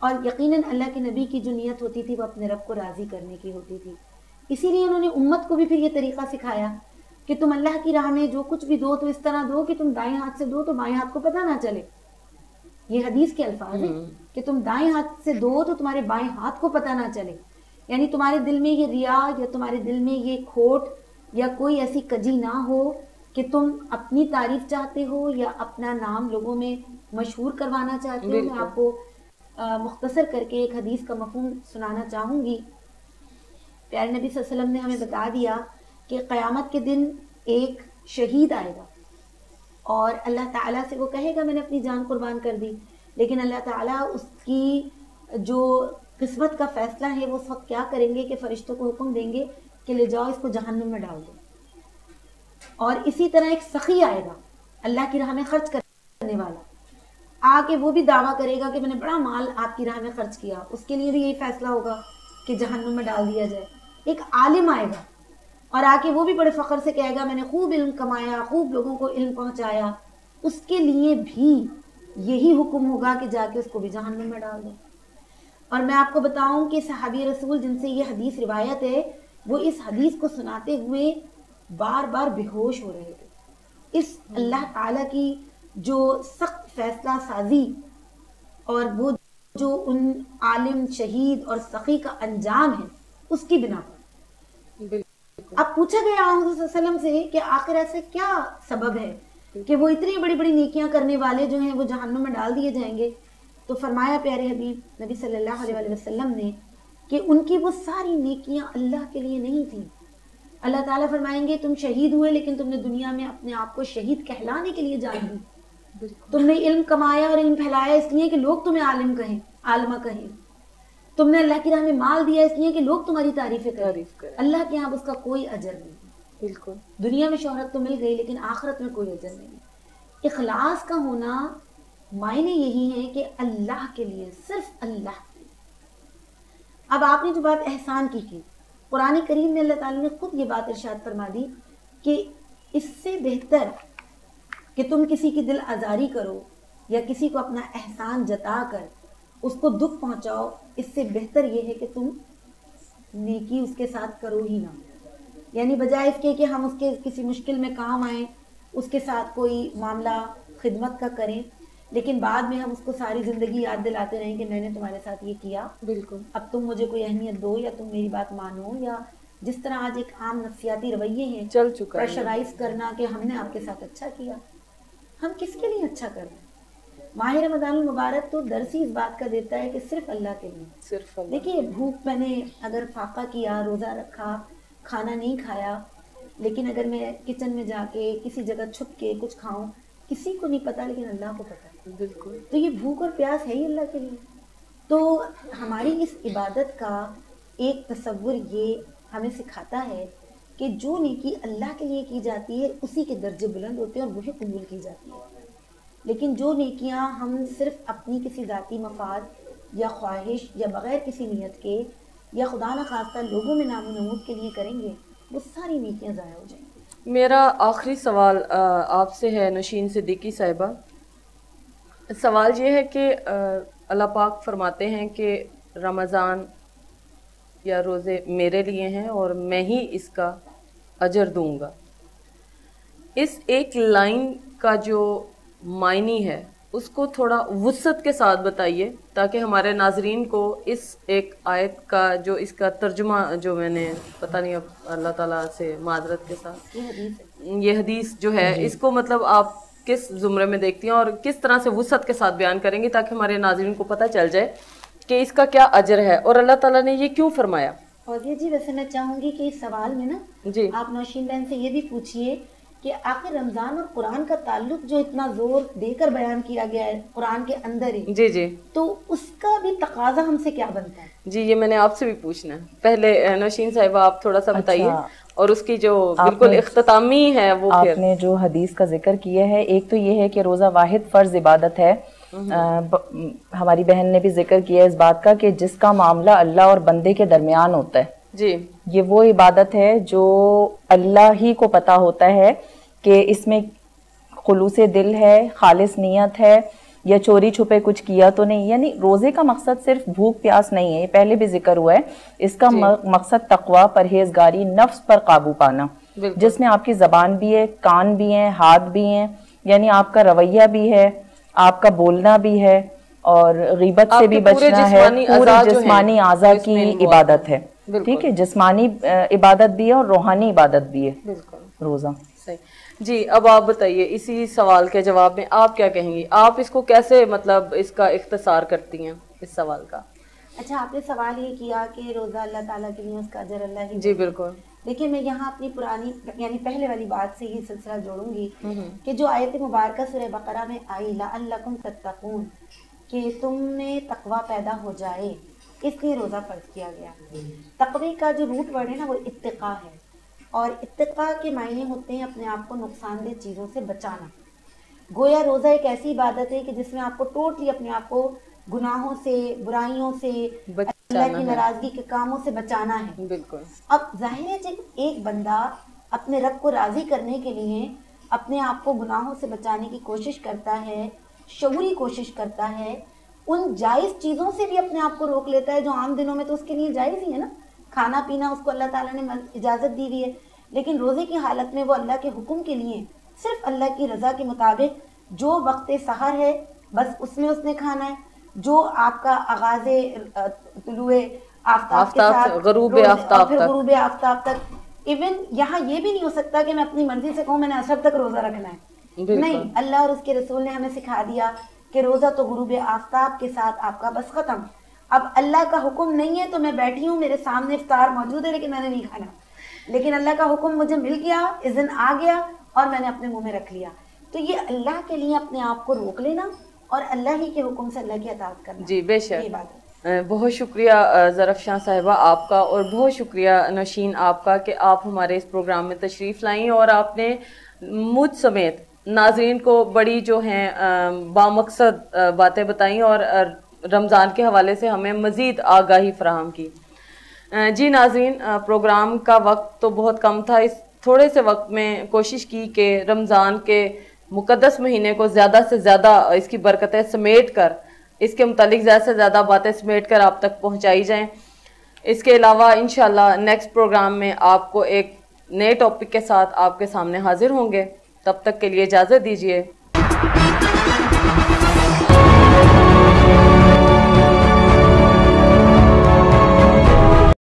اور یقیناً اللہ کے نبی کی جو نیت ہوتی تھی وہ اپنے رب کو راضی کرنے کی ہوتی تھی. اسی لیے انہوں نے امت کو بھی پھر یہ طریقہ سکھایا کہ تم اللہ کی راہ میں جو کچھ بھی دو تو اس طرح دو کہ تم دائیں ہاتھ سے دو تو بائیں ہاتھ کو پتہ نہ چلے. یہ حدیث کے الفاظ ہیں کہ تم دائیں ہاتھ سے دو تو تمہارے بائیں ہاتھ کو پتہ نہ چلے. یعنی تمہارے دل میں یہ ریا یا تمہارے دل میں یہ کھوٹ یا کوئی ایسی کجی نہ ہو کہ تم اپنی تعریف چاہتے ہو یا اپنا نام لوگوں میں مشہور کروانا چاہتے ہو. میں آپ کو مختصر کر کے ایک حدیث کا مفہوم سنانا چاہوں گی. پیارے نبی صلی اللہ علیہ وسلم نے ہمیں بتا دیا کہ قیامت کے دن ایک شہید آئے گا اور اللہ تعالیٰ سے وہ کہے گا میں نے اپنی جان قربان کر دی, لیکن اللہ تعالیٰ اس کی جو قسمت کا فیصلہ ہے وہ اس وقت کیا کریں گے کہ فرشتوں کو حکم دیں گے کہ لے جاؤ اس کو جہنم میں ڈال دو. اور اسی طرح ایک سخی آئے گا اللہ کی راہ میں خرچ کرنے والا, آ کے وہ بھی دعویٰ کرے گا کہ میں نے بڑا مال آپ کی راہ میں خرچ کیا, اس کے لیے بھی یہی فیصلہ ہوگا کہ جہنم میں ڈال دیا جائے. ایک عالم آئے گا اور آ کے وہ بھی بڑے فخر سے کہے گا میں نے خوب علم کمایا, خوب لوگوں کو علم پہنچایا, اس کے لیے بھی یہی حکم ہوگا کہ جا کے اس کو بھی جہنم میں ڈال دو. اور میں آپ کو بتاؤں کہ صحابی رسول جن سے یہ حدیث روایت ہے وہ اس حدیث کو سناتے ہوئے بار بار بے ہوش ہو رہے تھے. اس اللہ تعالیٰ کی جو سخت فیصلہ سازی اور وہ جو ان عالم شہید اور سخی کا انجام ہے اس کی بنا پر. اب پوچھا گیا حضور صلی اللہ علیہ وسلم سے کہ آخر ایسے کیا سبب ہے کہ وہ اتنی بڑی بڑی نیکیاں کرنے والے جو ہیں وہ جہنم میں ڈال دیے جائیں گے. تو فرمایا پیارے حبیب نبی صلی اللہ علیہ وسلم نے کہ ان کی وہ ساری نیکیاں اللہ کے لیے نہیں تھیں. اللہ تعالیٰ فرمائیں گے تم شہید ہوئے لیکن تم نے دنیا میں اپنے آپ کو شہید کہلانے کے لیے جان دی. تم نے علم کمایا اور علم پھیلایا اس لیے کہ لوگ تمہیں عالم کہیں, عالمہ کہیں. تم نے اللہ کی راہ میں مال دیا اس لیے کہ لوگ تمہاری تعریفیں کریں. اللہ کے یہاں اس کا کوئی اجر نہیں. بالکل دنیا میں شہرت تو مل گئی لیکن آخرت میں کوئی اجر نہیں. اخلاص کا ہونا معنی یہی ہے کہ اللہ کے لیے, صرف اللہ کے لیے. اب آپ نے جو بات احسان کی قرآن کریم میں اللہ تعالیٰ نے خود یہ بات ارشاد فرما دی کہ اس سے بہتر کہ تم کسی کی دل آزاری کرو یا کسی کو اپنا احسان جتا کر اس کو دکھ پہنچاؤ, اس سے بہتر یہ ہے کہ تم نیکی اس کے ساتھ کرو ہی نہ. یعنی بجائے اس کے کہ ہم اس کے کسی مشکل میں کام آئیں, اس کے ساتھ کوئی معاملہ خدمت کا کریں, لیکن بعد میں ہم اس کو ساری زندگی یاد دلاتے رہیں کہ میں نے تمہارے ساتھ یہ کیا, بالکل اب تم مجھے کوئی اہمیت دو یا تم میری بات مانو, یا جس طرح آج ایک عام نفسیاتی رویے ہیں چل چکا پریشرائز کرنا کہ ہم نے آپ کے ساتھ اچھا کیا. ہم کس کے لیے اچھا کر رہے ہیں؟ ماہ رمضان المبارک تو درس ہی اس بات کا دیتا ہے کہ صرف اللہ کے لیے. صرف دیکھیے بھوک میں نے اگر فاقہ کیا, روزہ رکھا, کھانا نہیں کھایا, لیکن اگر میں کچن میں جا کے کسی جگہ چھپ کے کچھ کھاؤں, کسی کو نہیں پتا لیکن اللہ کو پتا. بالکل, تو یہ بھوک اور پیاس ہے ہی اللہ کے لیے. تو ہماری اس عبادت کا ایک تصور یہ ہمیں سکھاتا ہے کہ جو نیکی اللہ کے لیے کی جاتی ہے اسی کے درجے بلند ہوتے ہیں اور وہی قبول کی جاتی ہے. لیکن جو نیکیاں ہم صرف اپنی کسی ذاتی مفاد یا خواہش یا بغیر کسی نیت کے یا خدا نخواستہ لوگوں میں نام و نمود کے لیے کریں گے وہ ساری نیکیاں ضائع ہو جائیں گی. میرا آخری سوال آپ سے ہے نوشین صدیقی صاحبہ. سوال یہ ہے کہ اللہ پاک فرماتے ہیں کہ رمضان یا روزے میرے لیے ہیں اور میں ہی اس کا اجر دوں گا. اس ایک لائن کا جو معنی ہے اس کو تھوڑا وسعت کے ساتھ بتائیے تاکہ ہمارے ناظرین کو اس ایک آیت کا جو اس کا ترجمہ جو میں نے پتہ نہیں اب اللہ تعالیٰ سے معذرت کے ساتھ یہ حدیث جو ہے اس کو مطلب آپ کس زمرے میں دیکھتی ہیں اور کس طرح سے وسعت کے ساتھ بیان کریں گی تاکہ ہمارے ناظرین کو پتہ چل جائے کہ اس کا کیا اجر ہے اور اللہ تعالیٰ نے یہ کیوں فرمایا. فوزیہ جی ویسے میں چاہوں گی کہ اس سوال میں نا جی آپ نوشین بہن سے یہ بھی پوچھئے کہ آخر رمضان اور قرآن کا تعلق جو اتنا زور دے کر بیان کیا گیا ہے قرآن کے اندر ہی, جی جی, تو اس کا بھی تقاضا ہم سے کیا بنتا ہے؟ جی یہ میں نے آپ سے بھی پوچھنا ہے. پہلے نوشین صاحبہ آپ تھوڑا سا بتائیے اور اس کی جو بالکل اختتامی ہے وہ آپ نے جو حدیث کا ذکر کیا ہے. ایک تو یہ ہے کہ روزہ واحد فرض عبادت ہے. ہماری بہن نے بھی ذکر کیا اس بات کا کہ جس کا معاملہ اللہ اور بندے کے درمیان ہوتا ہے, جی یہ وہ عبادت ہے جو اللہ ہی کو پتا ہوتا ہے کہ اس میں خلوص دل ہے, خالص نیت ہے, یا چوری چھپے کچھ کیا تو نہیں. یعنی روزے کا مقصد صرف بھوک پیاس نہیں ہے, یہ پہلے بھی ذکر ہوا ہے, اس کا مقصد تقوی, پرہیزگاری, نفس پر قابو پانا, جس میں آپ کی زبان بھی ہے, کان بھی ہیں, ہاتھ بھی ہیں, یعنی آپ کا رویہ بھی ہے, آپ کا بولنا بھی ہے, اور غیبت سے بھی بچنا ہے. پورے جسمانی اعضاء کی عبادت ہے, ٹھیک ہے, جسمانی عبادت بھی ہے اور روحانی عبادت بھی ہے روزہ. جی اب آپ بتائیے اسی سوال کے جواب میں آپ کیا کہیں گی, آپ اس کو کیسے مطلب اس کا اختصار کرتی ہیں اس سوال کا؟ اچھا, آپ نے سوال یہ کیا کہ روزہ اللہ تعالیٰ کے لیے اس کا اجر اللہ ہی. جی بالکل. لیکن میں یہاں اپنی پرانی یعنی پہلے والی بات سے ہی سلسلہ جوڑوں گی کہ جو آیت مبارکہ سورہ بقرہ میں آئی لعلکم تتقون, کہ تم میں تقوی پیدا ہو جائے, اس لیے روزہ فرض کیا گیا. تقوی کا جو روٹ ورڈ ہے نا وہ اتقا ہے, اور اتقا کے معنی ہوتے ہیں اپنے آپ کو نقصان دہ چیزوں سے بچانا. گویا روزہ ایک ایسی عبادت ہے کہ جس میں آپ کو ٹوٹلی اپنے آپ کو گناہوں سے, برائیوں سے, اللہ کی ناراضگی کے کاموں سے بچانا ہے. بالکل. اب ظاہر ہے جب ایک بندہ اپنے رب کو راضی کرنے کے لیے اپنے آپ کو گناہوں سے بچانے کی کوشش کرتا ہے, شعوری کوشش کرتا ہے, ان جائز چیزوں سے بھی اپنے آپ کو روک لیتا ہے جو عام دنوں میں تو اس کے لیے جائز ہی ہے نا, کھانا پینا اس کو اللہ تعالیٰ نے اجازت دی ہوئی ہے, لیکن روزے کی حالت میں وہ اللہ کے حکم کے لیے صرف اللہ کی رضا کے مطابق جو وقت سحر ہے بس اس میں اس نے کھانا ہے, جو آپ کا آغاز طلوع آفتاب کے ساتھ غروب آفتاب پھر غروب آفتاب تک. ایون یہاں یہ بھی نہیں ہو سکتا کہ میں اپنی مرضی سے کہوں میں نے عصر تک روزہ رکھنا ہے, نہیں, اللہ اور اس کے رسول نے ہمیں سکھا دیا کہ روزہ تو غروب آفتاب کے ساتھ آپ کا بس ختم. اب اللہ کا حکم نہیں ہے تو میں بیٹھی ہوں, میرے سامنے افطار موجود ہے لیکن میں نے نہیں کھانا, لیکن اللہ کا حکم مجھے مل گیا, اذن آ گیا اور میں نے اپنے منہ میں رکھ لیا. تو یہ اللہ کے لیے اپنے آپ کو روک لینا اور اللہ ہی کے حکم سے اللہ کی اطاعت کرنا. جی بے شک. یہ بات ہے. بہت شکریہ زرفشاں صاحبہ آپ کا, اور بہت شکریہ نوشین آپ کا کہ آپ ہمارے اس پروگرام میں تشریف لائیں اور آپ نے مجھ سمیت ناظرین کو بڑی جو ہیں بامقصد باتیں بتائیں اور رمضان کے حوالے سے ہمیں مزید آگاہی فراہم کی. جی ناظرین, پروگرام کا وقت تو بہت کم تھا, اس تھوڑے سے وقت میں کوشش کی کہ رمضان کے مقدس مہینے کو زیادہ سے زیادہ اس کی برکتیں سمیٹ کر, اس کے متعلق زیادہ سے زیادہ باتیں سمیٹ کر آپ تک پہنچائی جائیں. اس کے علاوہ انشاءاللہ نیکسٹ پروگرام میں آپ کو ایک نئے ٹاپک کے ساتھ آپ کے سامنے حاضر ہوں گے. تب تک کے لیے اجازت دیجیے.